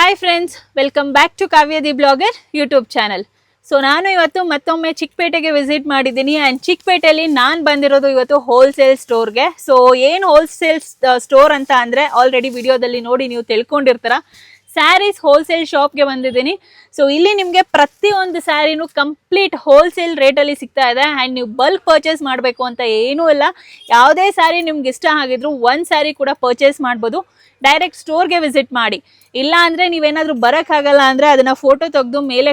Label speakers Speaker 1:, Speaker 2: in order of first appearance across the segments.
Speaker 1: Hi friends, welcome back to Kavya the blogger YouTube channel. So ನಾನು ಇವತ್ತು ಮತ್ತೊಮ್ಮೆ ಚಿಕ್ಕಪೇಟೆಗೆ visit ಮಾಡಿದ್ದೀನಿ. ಆ್ಯಂಡ್ ಚಿಕ್ಕಪೇಟೆಯಲ್ಲಿ ನಾನು ಬಂದಿರೋದು ಇವತ್ತು ಹೋಲ್ಸೇಲ್ ಸ್ಟೋರ್ಗೆ. ಸೊ ಏನು ಹೋಲ್ಸೇಲ್ ಸ್ಟೋರ್ ಅಂತ ಅಂದರೆ ಆಲ್ರೆಡಿ ವಿಡಿಯೋದಲ್ಲಿ ನೋಡಿ ನೀವು ತಿಳ್ಕೊಂಡಿರ್ತೀರ. ಸ್ಯಾರೀಸ್ ಹೋಲ್ಸೇಲ್ ಶಾಪ್ಗೆ ಬಂದಿದ್ದೀನಿ. ಸೊ ಇಲ್ಲಿ ನಿಮಗೆ ಪ್ರತಿಯೊಂದು ಸ್ಯಾರಿನೂ ಕಂಪ್ಲೀಟ್ ಹೋಲ್ಸೇಲ್ ರೇಟಲ್ಲಿ ಸಿಗ್ತಾ ಇದೆ. ಆ್ಯಂಡ್ ನೀವು ಬಲ್ಕ್ ಪರ್ಚೇಸ್ ಮಾಡಬೇಕು ಅಂತ ಏನೂ ಇಲ್ಲ. ಯಾವುದೇ ಸ್ಯಾರಿ ನಿಮ್ಗೆ ಇಷ್ಟ ಆಗಿದ್ರು ಒಂದು ಸ್ಯಾರಿ ಕೂಡ ಪರ್ಚೇಸ್ ಮಾಡ್ಬೋದು. ಡೈರೆಕ್ಟ್ ಸ್ಟೋರ್ಗೆ ವಿಸಿಟ್ ಮಾಡಿ. ಇಲ್ಲ ಅಂದರೆ ನೀವೇನಾದರೂ ಬರೋಕ್ಕಾಗಲ್ಲ ಅಂದರೆ ಅದನ್ನು ಫೋಟೋ ತೆಗೆದು ಮೇಲೆ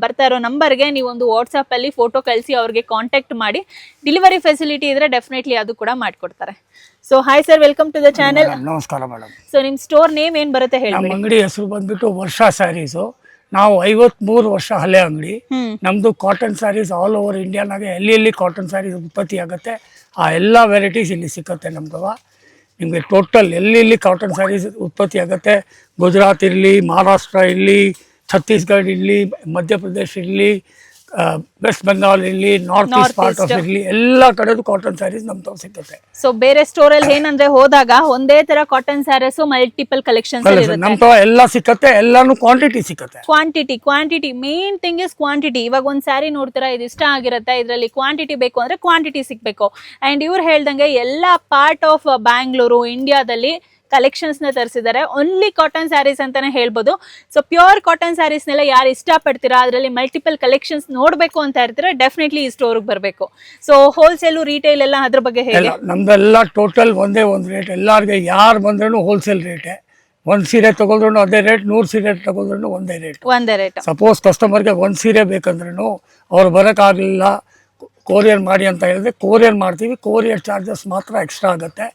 Speaker 1: ಬರ್ತಾ ಇರೋ ನಂಬರ್ಗೆ ನೀವೊಂದು ವಾಟ್ಸಪ್ಪಲ್ಲಿ ಫೋಟೋ ಕಳಿಸಿ ಅವ್ರಿಗೆ ಕಾಂಟ್ಯಾಕ್ಟ್ ಮಾಡಿ. ಡೆಲಿವರಿ ಫೆಸಿಲಿಟಿ ಇದ್ದರೆ ಡೆಫಿನೆಟ್ಲಿ ಅದು ಕೂಡ ಮಾಡಿಕೊಡ್ತಾರೆ. So hi sir, welcome to the channel.
Speaker 2: ನಮಸ್ಕಾರ ಮೇಡಮ್.
Speaker 1: ಸೊ ನಿಮ್ಮ ಸ್ಟೋರ್ ನೇಮ್ ಏನು ಬರುತ್ತೆ ಹೇಳಿ?
Speaker 2: ನಮ್ಮ ಅಂಗಡಿ ಹೆಸರು ಬಂದ್ಬಿಟ್ಟು ವರ್ಷ ಸ್ಯಾರೀಸು. ನಾವು 53 ವರ್ಷ ಹಳೆ ಅಂಗಡಿ. ನಮ್ದು ಕಾಟನ್ ಸ್ಯಾರೀಸ್ ಆಲ್ ಓವರ್ ಇಂಡಿಯಾನಾಗೆ ಎಲ್ಲಿ ಕಾಟನ್ ಸ್ಯಾರೀಸ್ ಉತ್ಪತ್ತಿ ಆಗುತ್ತೆ ಆ ಎಲ್ಲ ವೆರೈಟೀಸ್ ಇಲ್ಲಿ ಸಿಕ್ಕತ್ತೆ ನಮ್ಗೆ. ನಿಮಗೆ ಟೋಟಲ್ ಎಲ್ಲಿ ಕಾಟನ್ ಸ್ಯಾರೀಸ್ ಉತ್ಪತ್ತಿ ಆಗುತ್ತೆ, ಗುಜರಾತ್ ಇರಲಿ, ಮಹಾರಾಷ್ಟ್ರ ಇರಲಿ, ಛತ್ತೀಸ್ಗಢ ಇರಲಿ, ಮಧ್ಯಪ್ರದೇಶ ಇರಲಿ, ವೆಸ್ಟ್ ಬೆಂಗಾಲ್ ಇರಲಿ, ನಾರ್ತ್ ಈಸ್ಟ್ ಪಾರ್ಟ್ ಆಫ್ ಇರಲಿ, ಎಲ್ಲ ಕಡೆದು ಕಾಟನ್ ಸ್ಯಾರೀಸ್ ನಮ್ದು ಸಿಗುತ್ತೆ.
Speaker 1: ಸೊ ಬೇರೆ ಸ್ಟೋರಲ್ಲಿ ಏನಂದ್ರೆ ಹೋದಾಗ ಒಂದೇ ತರ ಕಾಟನ್ ಸ್ಯಾರೀಸ್ ಮಲ್ಟಿಪಲ್ ಕಲೆಕ್ಷನ್ಸ್
Speaker 2: ನಮ್ದು ಎಲ್ಲ ಸಿಕ್ಕತ್ತೆ. ಎಲ್ಲಾನು ಕ್ವಾಂಟಿಟಿ ಸಿಕ್ಕತ್ತೆ.
Speaker 1: Quantity main thing is quantity. ಇವಾಗ ಒಂದ್ ಸ್ಯಾರಿ ನೋಡ್ತೀರಾ, ಇದು ಇಷ್ಟ ಆಗಿರುತ್ತೆ, ಇದರಲ್ಲಿ ಕ್ವಾಂಟಿಟಿ ಬೇಕು ಅಂದ್ರೆ ಕ್ವಾಂಟಿಟಿ ಸಿಗ್ಬೇಕು. ಅಂಡ್ ಇವ್ರು ಹೇಳ್ದಂಗೆ ಎಲ್ಲ ಪಾರ್ಟ್ ಆಫ್ ಬ್ಯಾಂಗ್ಳೂರು ಇಂಡಿಯಾದಲ್ಲಿ ಕಲೆಕ್ಷನ್ಸ್ ನ ತರಿಸಿದ್ದಾರೆ. ಓನ್ಲಿ ಕಾಟನ್ ಸ್ಯಾರೀಸ್ ಅಂತಾನೆ ಹೇಳ್ಬೋದು. ಸೊ ಪ್ಯೂರ್ ಕಾಟನ್ ಸ್ಯಾರೀಸ್ನೆಲ್ಲ ಯಾರು ಇಷ್ಟಪಡ್ತೀರಾ, ಅದರಲ್ಲಿ ಮಲ್ಟಿಪಲ್ ಕಲೆಕ್ಷನ್ಸ್ ನೋಡ್ಬೇಕು ಅಂತ ಇರ್ತೀರಾ, ಡೆಫಿನೆಟ್ಲಿ ಈ ಸ್ಟೋರ್ಗೆ ಬರಬೇಕು. ಸೊ ಹೋಲ್ಸೇಲ್ ರಿಟೇಲ್ ಎಲ್ಲ ಅದ್ರ ಬಗ್ಗೆ ಹೇಳಿ.
Speaker 2: ನಮ್ದೆಲ್ಲ ಟೋಟಲ್ ಒಂದೇ ಒಂದು ರೇಟ್. ಎಲ್ಲಾರ್ಗೆ ಯಾರು ಬಂದ್ರೂ ಹೋಲ್ಸೇಲ್ ರೇಟೇ. ಒಂದ್ ಸೀರೆ ತಗೊಳ್ರು ಅದೇ ರೇಟ್, 100 ಸೀರೆ ತಗೊಳ್ರು ಒಂದೇ ರೇಟ್. ಸಪೋಸ್ ಕಸ್ಟಮರ್ಗೆ ಒಂದ್ ಸೀರೆ ಬೇಕಂದ್ರೂ ಅವ್ರು ಬರೋಕ್ಕಾಗಲಿಲ್ಲ, ಕೊರಿಯರ್ ಮಾಡಿ ಅಂತ ಹೇಳಿದ್ರೆ ಕೊರಿಯರ್ ಮಾಡ್ತೀವಿ. ಕೊರಿಯರ್ ಚಾರ್ಜಸ್ ಮಾತ್ರ ಎಕ್ಸ್ಟ್ರಾ ಆಗುತ್ತೆ.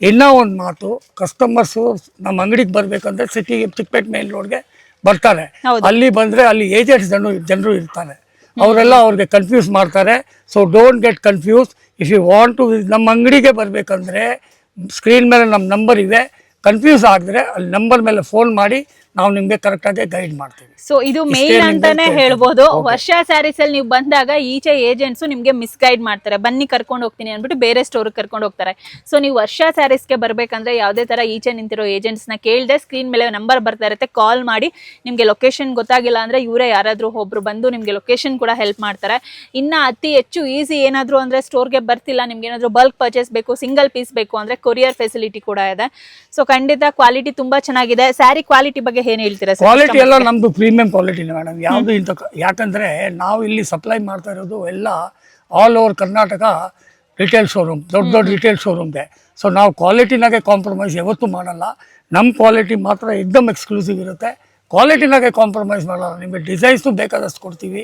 Speaker 2: ಇನ್ನೂ ಒಂದು ಮಾತು, ಕಸ್ಟಮರ್ಸು ನಮ್ಮ ಅಂಗಡಿಗೆ ಬರಬೇಕಂದ್ರೆ ಸಿಟಿಗೆ ಚಿಕ್ಕಪೇಟೆ ಮೇನ್ ರೋಡ್ಗೆ ಬರ್ತಾರೆ. ಅಲ್ಲಿ ಬಂದರೆ ಅಲ್ಲಿ ಏಜೆಂಟ್ಸ್ ಜನರು ಇರ್ತಾರೆ. ಅವರೆಲ್ಲ ಅವ್ರಿಗೆ ಕನ್ಫ್ಯೂಸ್ ಮಾಡ್ತಾರೆ. So don't get confuse. If you want to ನಮ್ಮ ಅಂಗಡಿಗೆ ಬರಬೇಕಂದ್ರೆ ಸ್ಕ್ರೀನ್ ಮೇಲೆ ನಮ್ಮ ನಂಬರ್ ಇದೆ. ಕನ್ಫ್ಯೂಸ್ ಆಗಿದ್ರೆ ಅಲ್ಲಿ ನಂಬರ್ ಮೇಲೆ ಫೋನ್ ಮಾಡಿ ನಾವು ನಿಮ್ಗೆ ಕರೆಕ್ಟ್ ಆಗಿ ಗೈಡ್ ಮಾಡ್ತೀವಿ.
Speaker 1: ಸೊ ಇದು ಮೇನ್ ಅಂತಾನೆ ಹೇಳ್ಬೋದು. ವರ್ಷ ಸ್ಯಾರೀಸ್ ಅಲ್ಲಿ ನೀವು ಬಂದಾಗ ಈಚೆ ಏಜೆಂಟ್ಸ್ ನಿಮ್ಗೆ ಮಿಸ್ಗೈಡ್ ಮಾಡ್ತಾರೆ. ಬನ್ನಿ ಕರ್ಕೊಂಡು ಹೋಗ್ತೀನಿ ಅಂದ್ಬಿಟ್ಟು ಬೇರೆ ಸ್ಟೋರ್ ಕರ್ಕೊಂಡು ಹೋಗ್ತಾರೆ. ಸೊ ನೀವು ವರ್ಷ ಸ್ಯಾರೀಸ್ಗೆ ಬರ್ಬೇಕಂದ್ರೆ ಯಾವುದೇ ತರ ಈಚೆ ನಿಂತಿರೋ ಏಜೆಂಟ್ಸ್ ನ ಕೇಳದೆ ಸ್ಕ್ರೀನ್ ಮೇಲೆ ನಂಬರ್ ಬರ್ತಾ ಇರುತ್ತೆ, ಕಾಲ್ ಮಾಡಿ. ನಿಮ್ಗೆ ಲೊಕೇಶನ್ ಗೊತ್ತಾಗಿಲ್ಲ ಅಂದ್ರೆ ಇವರೇ ಯಾರಾದ್ರೂ ಒಬ್ರು ಬಂದು ನಿಮ್ಗೆ ಲೊಕೇಶನ್ ಕೂಡ ಹೆಲ್ಪ್ ಮಾಡ್ತಾರೆ. ಇನ್ನ ಅತಿ ಹೆಚ್ಚು ಈಸಿ ಏನಾದ್ರು ಅಂದ್ರೆ ಸ್ಟೋರ್ಗೆ ಬರ್ತಿಲ್ಲ, ನಿಮ್ಗೆ ಏನಾದ್ರು ಬಲ್ಕ್ ಪರ್ಚೇಸ್ ಬೇಕು, ಸಿಂಗಲ್ ಪೀಸ್ ಬೇಕು ಅಂದ್ರೆ ಕೊರಿಯರ್ ಫೆಸಿಲಿಟಿ ಕೂಡ ಇದೆ. ಸೊ ಖಂಡಿತ ಕ್ವಾಲಿಟಿ ತುಂಬಾ ಚೆನ್ನಾಗಿದೆ. ಸ್ಯಾರಿ ಕ್ವಾಲಿಟಿ ಬಗ್ಗೆ ಏನ್ ಹೇಳ್ತೀರಾ?
Speaker 2: ಕ್ವಾಲಿಟಿ ಎಲ್ಲ ನಮ್ದು ಪ್ರೀಮಿಯಂ ಕ್ವಾಲಿಟಿನೇ ಮೇಡಮ್. ಯಾವುದು ಇಂಥ, ಯಾಕಂದ್ರೆ ನಾವು ಇಲ್ಲಿ ಸಪ್ಲೈ ಮಾಡ್ತಾ ಇರೋದು ಎಲ್ಲ all over Karnataka retail showroom, ದೊಡ್ಡ ರಿಟೇಲ್ ಶೋರೂಮ್ಗೆ. ಸೊ ನಾವು ಕ್ವಾಲಿಟಿನಾಗೆ ಕಾಂಪ್ರಮೈಸ್ ಯಾವತ್ತೂ ಮಾಡಲ್ಲ. ನಮ್ಮ ಕ್ವಾಲಿಟಿ ಮಾತ್ರ ಎಕ್ದಮ್ ಎಕ್ಸ್ಕ್ಲೂಸಿವ್ ಇರುತ್ತೆ. ಕ್ವಾಲಿಟಿನಾಗೆ ಕಾಂಪ್ರಮೈಸ್ ಮಾಡಲ್ಲ. ನಿಮಗೆ ಡಿಸೈನ್ಸ್ನು ಬೇಕಾದಷ್ಟು ಕೊಡ್ತೀವಿ,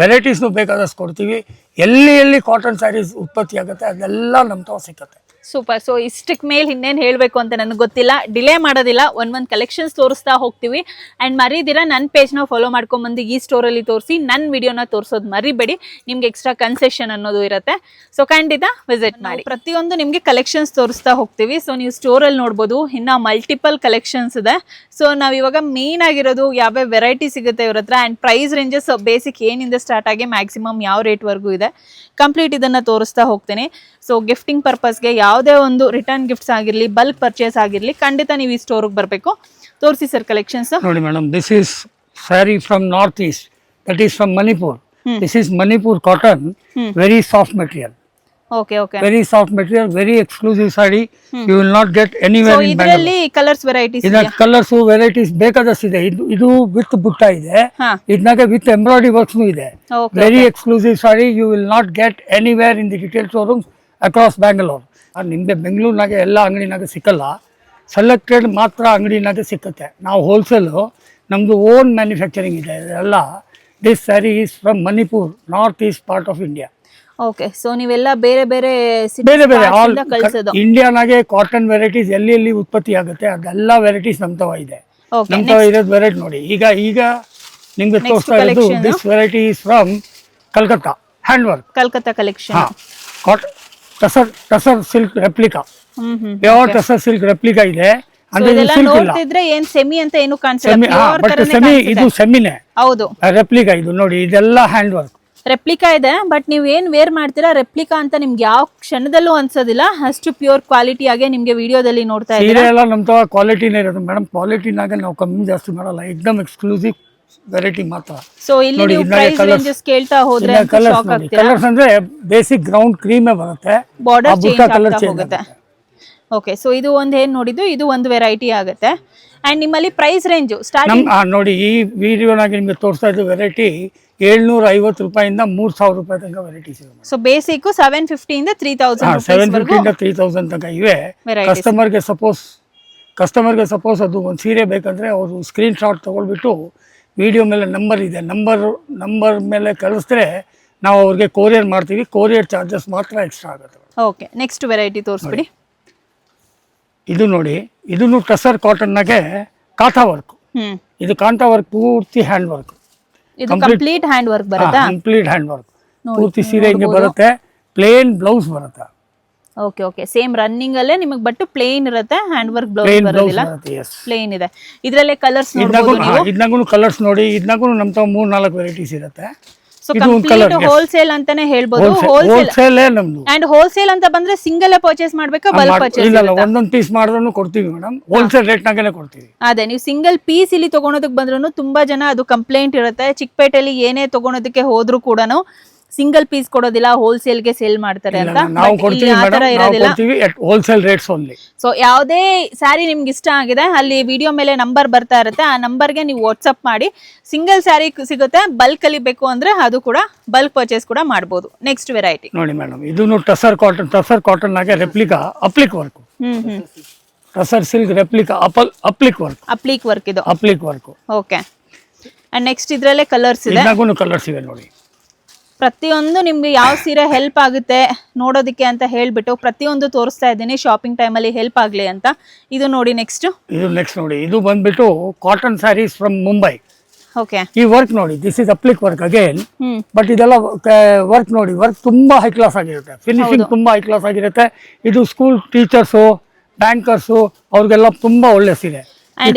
Speaker 2: ವೆರೈಟೀಸ್ನು ಬೇಕಾದಷ್ಟು ಕೊಡ್ತೀವಿ. ಎಲ್ಲಿ ಕಾಟನ್ ಸ್ಯಾರೀಸ್ ಉತ್ಪತ್ತಿ ಆಗುತ್ತೆ ಅದೆಲ್ಲ ನಮ್ಮ ತಾವು ಸಿಕ್ಕತ್ತೆ.
Speaker 1: ಸೂಪರ್. ಸೊ ಇಷ್ಟಕ್ಕೆ ಮೇಲೆ ಇನ್ನೇನು ಹೇಳಬೇಕು ಅಂತ ನನಗೆ ಗೊತ್ತಿಲ್ಲ. ಡಿಲೇ ಮಾಡೋದಿಲ್ಲ, ಒಂದೊಂದು ಕಲೆಕ್ಷನ್ಸ್ ತೋರಿಸ್ತಾ ಹೋಗ್ತೀವಿ. ಆ್ಯಂಡ್ ಮರೀದಿರ ನನ್ನ ಪೇಜ್ನ ಫಾಲೋ ಮಾಡ್ಕೊಂಬಂದು ಈ ಸ್ಟೋರಲ್ಲಿ ತೋರಿಸಿ ನನ್ನ ವಿಡಿಯೋನ ತೋರಿಸೋದು ಮರಿಬೇಡಿ. ನಿಮ್ಗೆ ಎಕ್ಸ್ಟ್ರಾ ಕನ್ಸೆಷನ್ ಅನ್ನೋದು ಇರುತ್ತೆ. ಸೊ ಖಂಡಿತ ವಿಸಿಟ್ ಮಾಡಿ. ಪ್ರತಿಯೊಂದು ನಿಮಗೆ ಕಲೆಕ್ಷನ್ಸ್ ತೋರಿಸ್ತಾ ಹೋಗ್ತೀವಿ. ಸೊ ನೀವು ಸ್ಟೋರಲ್ಲಿ ನೋಡ್ಬೋದು, ಇನ್ನು ಮಲ್ಟಿಪಲ್ ಕಲೆಕ್ಷನ್ಸ್ ಇದೆ. ಸೊ ನಾವು ಇವಾಗ ಮೇನ್ ಆಗಿರೋದು ಯಾವ್ಯಾವ ವೆರೈಟಿ ಸಿಗುತ್ತೆ ಇವ್ರ ಹತ್ರ. ಆ್ಯಂಡ್ ಪ್ರೈಸ್ ರೇಂಜಸ್ ಬೇಸಿಕ್ ಏನಿಂದ ಸ್ಟಾರ್ಟ್ ಆಗಿ ಮ್ಯಾಕ್ಸಿಮಮ್ ಯಾವ ರೇಟ್ವರೆಗೂ ಇದೆ, ಕಂಪ್ಲೀಟ್ ಇದನ್ನು ತೋರಿಸ್ತಾ ಹೋಗ್ತೀನಿ. ಸೊ ಗಿಫ್ಟಿಂಗ್ ಪರ್ಪಸ್ಗೆ ಯಾವುದೇ ಒಂದು ರಿಟರ್ನ್ ಗಿಫ್ಟ್ಸ್ ಆಗಿರಲಿ, ಬಲ್ಕ್ ಪರ್ಚೇಸ್ ಆಗಿರಲಿ, ಖಂಡಿತ ನೀವು ಈ ಸ್ಟೋರ್ಗೆ ಬರಬೇಕು. ತೋರಿಸಿ ಸರ್ ಕಲೆಕ್ಷನ್ಸ್.
Speaker 2: ನೋಡಿ madam, this is sari from north East, that is from Manipur. This is Manipur cotton, very soft material.
Speaker 1: Okay.
Speaker 2: Very soft material, very exclusive saree. You will not get anywhere in Bangalore. So
Speaker 1: ಇದರಲ್ಲಿ colours varieties ಇದೆ.
Speaker 2: Colours varieties ಬೇಕಾದಷ್ಟು ಇದೆ. ಇದು with ಬುಟ್ಟ ಇದೆ, ಇದನ್ನಾಗೆ with embroidery works ಇದೆ. Very exclusive sari. You will not get anywhere in the retail showrooms across Bangalore. ನಿಮಗೆ ಬೆಂಗಳೂರಿನಾಗೆ ಎಲ್ಲ ಅಂಗಡಿನಾಗೆ ಸಿಕ್ಕಲ್ಲ, ಸೆಲೆಕ್ಟೆಡ್ ಮಾತ್ರ ಅಂಗಡಿನಾಗೆ ಸಿಕ್ಕತ್ತೆ. ನಾವು ಹೋಲ್ಸೇಲು, ನಮ್ಮದು ಓನ್ ಮ್ಯಾನುಫ್ಯಾಕ್ಚರಿಂಗ್ ಇದೆ ಎಲ್ಲ. This sari is from Manipur, north East part of India.
Speaker 1: Okay. So ನೀವೆಲ್ಲ ಬೇರೆ ಬೇರೆ
Speaker 2: ಇಂಡಿಯಾನಾಗೆ ಕಾಟನ್ ವೆರೈಟೀಸ್ ಎಲ್ಲಿ ಉತ್ಪತ್ತಿ ಆಗುತ್ತೆ ಅದೆಲ್ಲ ವೆರೈಟೀಸ್ ನಮ್ತವ ಇದೆ. ನಮ್ತವ ಇರೋದು ವೆರೈಟಿ ನೋಡಿ. ಈಗ ನಿಮ್ಗೆ ತೋರಿಸ್ತಾ ಇರೋದು this variety is from Calcutta, hand work
Speaker 1: Calcutta collection.
Speaker 2: Tussar silk replica, pure tussar silk replica ಇದೆ.
Speaker 1: ನೋಡ್ತಿದ್ರೆ ಏನ್ ಸೆಮಿ ಅಂತ ಏನು ಕಾಣಿಸಲ್ಲ,
Speaker 2: ಬಟ್ ಸೆಮಿ, ಇದು ಸೆಮಿನೇ,
Speaker 1: ಹೌದು
Speaker 2: ರೆಪ್ಲಿಕಾ. ಇದು ನೋಡಿ, ಇದೆಲ್ಲ ಹ್ಯಾಂಡ್ ವರ್ಕ್.
Speaker 1: ರೆಪ್ಲಿಕಾ ಇದೆ, ಬಟ್ ನೀವು ಏನ್ ವೇರ್ ಮಾಡ್ತೀರಾ ರೆಪ್ಲಿಕಾ ಅಂತ ನಿಮ್ಗೆ ಯಾವ ಕ್ಷಣದಲ್ಲೂ ಅನ್ಸೋದಿಲ್ಲ, ಅಷ್ಟು ಪ್ಯೂರ್ ಕ್ವಾಲಿಟಿ ಆಗಿ ನಿಮ್ಗೆ ವಿಡಿಯೋದಲ್ಲಿ ನೋಡ್ತಾ ಇದ್ದೀರಾ.
Speaker 2: ಸೀರೆ ಎಲ್ಲ ನಮ್ ತವ ಕ್ವಾಲಿಟಿನೇ ಇರೋದು ಮೇಡಮ್. ಕ್ವಾಲಿಟಿನಾಗ ನಾವು ಕಮ್ಮಿ ಜಾಸ್ತಿ ಮಾಡಲ್ಲ, ಎಕ್ದಮ್ ಎಕ್ಸ್ಕ್ಲೂಸಿವ್ ವೆರೈಟಿ ಮಾತ್ರ.
Speaker 1: ಸೊ ಇಲ್ಲಿ ನೀವು ಪ್ರೈಸ್ ರೇಂಜಸ್ ಕೇಳ್ತಾ ಹೋದ್ರೆ ಶಾಕ್ ಆಗ್ತೀರಾ.
Speaker 2: ಕಲರ್ಸ್ ಅಂದ್ರೆ ಬೇಸಿಕ್ ಗ್ರೌಂಡ್ ಕ್ರೀಮೇ ಬರುತ್ತೆ,
Speaker 1: ಬಾರ್ಡರ್ ಚೇಂಜ್ ಆಗ್ತಾ ಹೋಗುತ್ತೆ. ಓಕೆ, ಸೊ ಇದು ಒಂದು ಏನ್ ನೋಡಿದ್ದು, ಇದು ಒಂದು ವೆರೈಟಿ ಆಗುತ್ತೆ. ಅಂಡ್ ನಿಮ್ಮಲ್ಲಿ ಪ್ರೈಸ್ ರೇಂಜ್ ಸ್ಟಾರ್ಟಿಂಗ್
Speaker 2: ನೋಡಿ ಈ ವಿಡಿಯೋನಾಗ ನಿಮ್ಗೆ ತೋರಿಸ್ತಾ ಇದ್ದು ವೆರೈಟಿ 750 ರೂಪಾಯಿಂದ 3000 ರೂಪಾಯಿ ತನಕ ವೆರೈಟೀಸ್ ಇದೆ.
Speaker 1: ಸೊ ಬೇಸಿಕ್ 750 ಇಂದ 3000
Speaker 2: 750 ಇಂದ 3000 ತನಕ ಇವೆ. ಕಸ್ಟಮರ್ಗೆ ಸಪೋಸ್ ಅದು ಒಂದು ಸೀರೆ ಬೇಕಂದ್ರೆ ಅವರು ಸ್ಕ್ರೀನ್ ಶಾಟ್ ತಗೊಳ್ಬಿಟ್ಟು ವಿಡಿಯೋ ಮೇಲೆ ನಂಬರ್ ಇದೆ, ನಂಬರ್ ಮೇಲೆ ಕಳಿಸಿದ್ರೆ ನಾವು ಅವ್ರಿಗೆ ಕೊರಿಯರ್ ಮಾಡ್ತೀವಿ. ಕೊರಿಯರ್ ಚಾರ್ಜಸ್ ಮಾತ್ರ ಎಕ್ಸ್ಟ್ರಾ ಆಗುತ್ತೆ.
Speaker 1: ಓಕೆ, ನೆಕ್ಸ್ಟ್ ವೆರೈಟಿ ತೋರಿಸ್ಬಿಡಿ.
Speaker 2: ಇದು ನೋಡಿ, ಇದನ್ನು ಟಸರ್ ಕಾಟನ್ನಾಗೆ ಕಾಂತಾ ವರ್ಕ್. ಇದು ಕಾಂತಾ ವರ್ಕ್ ಪೂರ್ತಿ ಹ್ಯಾಂಡ್ ವರ್ಕ್,
Speaker 1: ಇದು ಕಂಪ್ಲೀಟ್ ಹ್ಯಾಂಡ್ ವರ್ಕ್ ಬರುತ್ತಾ?
Speaker 2: ಕಂಪ್ಲೀಟ್ ಹ್ಯಾಂಡ್ ವರ್ಕ್ ಪೂರ್ತಿ ಸೀರೆ ಹಿಂಗೆ ಬರುತ್ತೆ. ಪ್ಲೇನ್ ಬ್ಲೌಸ್ ಬರುತ್ತೆ.
Speaker 1: ಓಕೆ ಓಕೆ, ಸೇಮ್ ರನ್ನಿಂಗ್ ಅಲ್ಲೇ ನಿಮಗೆ ಬಟ್ ಪ್ಲೇನ್ ಇರುತ್ತೆ, ಹ್ಯಾಂಡ್ ವರ್ಕ್ ಬ್ಲೌಸ್ ಬರೋದಿಲ್ಲ, ಪ್ಲೇನ್ ಇದೆ. ಇದರಲ್ಲೇ ಕಲರ್ಸ್ ನೋಡಬಹುದು ನೀವು.
Speaker 2: ಇದನ್ನಾಗೂ ಕಲರ್ಸ್ ನೋಡಿ, ಇದನ್ನಾಗೂ ನಮ್ಮ ತಾವು 3-4 ವೆರೈಟೀಸ್ ಇರುತ್ತೆ.
Speaker 1: ಸೊ ಕಂಪ್ಲೀಟ್ ಹೋಲ್ಸೇಲ್ ಅಂತಾನೆ ಹೇಳ್ಬೋದು.
Speaker 2: ಹೋಲ್ಸೇಲ್ ನಮ್ದು.
Speaker 1: ಅಂಡ್ ಹೋಲ್ಸೇಲ್ ಅಂತ ಬಂದ್ರೆ ಸಿಂಗಲ್ ಪರ್ಚೇಸ್ ಮಾಡ್ಬೇಕಾ ಬಲ್ಕ್ ಪರ್ಚೇಸ್?
Speaker 2: ಇಲ್ಲ, ಒಂದೊಂದು ಪೀಸ್ ಮಾಡಿದ್ರು ಕೊಡ್ತೀವಿ ಮೇಡಮ್, ಹೋಲ್ಸೇಲ್ ರೇಟ್ ನಾಗೇನೆ ಕೊಡ್ತೀವಿ.
Speaker 1: ಅದೇ ನೀವು ಸಿಂಗಲ್ ಪೀಸ್ ಇಲ್ಲಿ ತಗೊಳೋದಕ್ಕೆ ಬಂದ್ರು ತುಂಬಾ ಜನ ಅದು ಕಂಪ್ಲೇಂಟ್ ಇರುತ್ತೆ. ಚಿಕ್ಕಪೇಟೆಯಲ್ಲಿ ಏನೇ ತಗೊಳೋದಕ್ಕೆ ಹೋದ್ರು ಕೂಡ ಸಿಂಗಲ್ ಪೀಸ್ ಕೊಡೋದಿಲ್ಲ, ಹೋಲ್ಸೇಲ್ ಗೆ ಸೇಲ್ ಮಾಡ್ತಾರೆ ಅಂತ.
Speaker 2: Wholesale rates only.
Speaker 1: ಸೊ ಯಾವುದೇ ಸ್ಯಾರಿ ನಿಮ್ಗೆ ಇಷ್ಟ ಆಗಿದೆ ಅಲ್ಲಿ ವಿಡಿಯೋ ಮೇಲೆ ನಂಬರ್ ಬರ್ತಾ ಇರುತ್ತೆ, ಆ ನಂಬರ್ಗೆ ನೀವು ವಾಟ್ಸ್ಆಪ್ ಮಾಡಿ ಸಿಂಗಲ್ ಸ್ಯಾರಿ ಸಿಗುತ್ತೆ. ಬಲ್ಕ್ ಅಲ್ಲಿ ಬೇಕು ಅಂದ್ರೆ ಅದು ಕೂಡ ಬಲ್ಕ್ ಪರ್ಚೇಸ್ ಕೂಡ ಮಾಡಬಹುದು. ನೆಕ್ಸ್ಟ್ ವೆರೈಟಿ ನೋಡಿ
Speaker 2: ಮೇಡಮ್, ಇದು ಟಸರ್ ಕಾಟನ್ ಆಗಿ replica applique work. Tussar silk replica applique work
Speaker 1: ಇದು
Speaker 2: applique work.
Speaker 1: Okay, and next ಇದ್ರಲ್ಲೇ ಕಲರ್ಸ್ ಇದೆ.
Speaker 2: ಕಲರ್ಸ್ ಇವೆ ನೋಡಿ.
Speaker 1: ಪ್ರತಿಯೊಂದು ನಿಮ್ಗೆ ಯಾವ ಸೀರೆ ಹೆಲ್ಪ್ ಆಗುತ್ತೆ ನೋಡೋದಕ್ಕೆ ಅಂತ ಹೇಳ್ಬಿಟ್ಟು ಪ್ರತಿಯೊಂದು ತೋರಿಸ್ತಾ ಇದ್ದೀನಿ, ಶಾಪಿಂಗ್ ಟೈಮ್ ಅಲ್ಲಿ ಹೆಲ್ಪ್ ಆಗ್ಲಿ ಅಂತ. ಇದು ನೋಡಿ ನೆಕ್ಸ್ಟ್
Speaker 2: ನೋಡಿ, ಇದು ಬಂದ್ಬಿಟ್ಟು cotton saris from Mumbai.
Speaker 1: Okay,
Speaker 2: ಈ ವರ್ಕ್ ನೋಡಿ, this is applique work again. But ಇದೆಲ್ಲ ವರ್ಕ್ ನೋಡಿ, ವರ್ಕ್ ತುಂಬಾ ಹೈ ಕ್ಲಾಸ್ ಆಗಿರುತ್ತೆ, ಫಿನಿಶಿಂಗ್ ತುಂಬಾ ಹೈ ಕ್ಲಾಸ್ ಆಗಿರುತ್ತೆ. ಇದು ಸ್ಕೂಲ್ ಟೀಚರ್ಸು, ಬ್ಯಾಂಕರ್ಸು ಅವ್ರಿಗೆಲ್ಲ ತುಂಬಾ ಒಳ್ಳೆ ಸೀರೆ.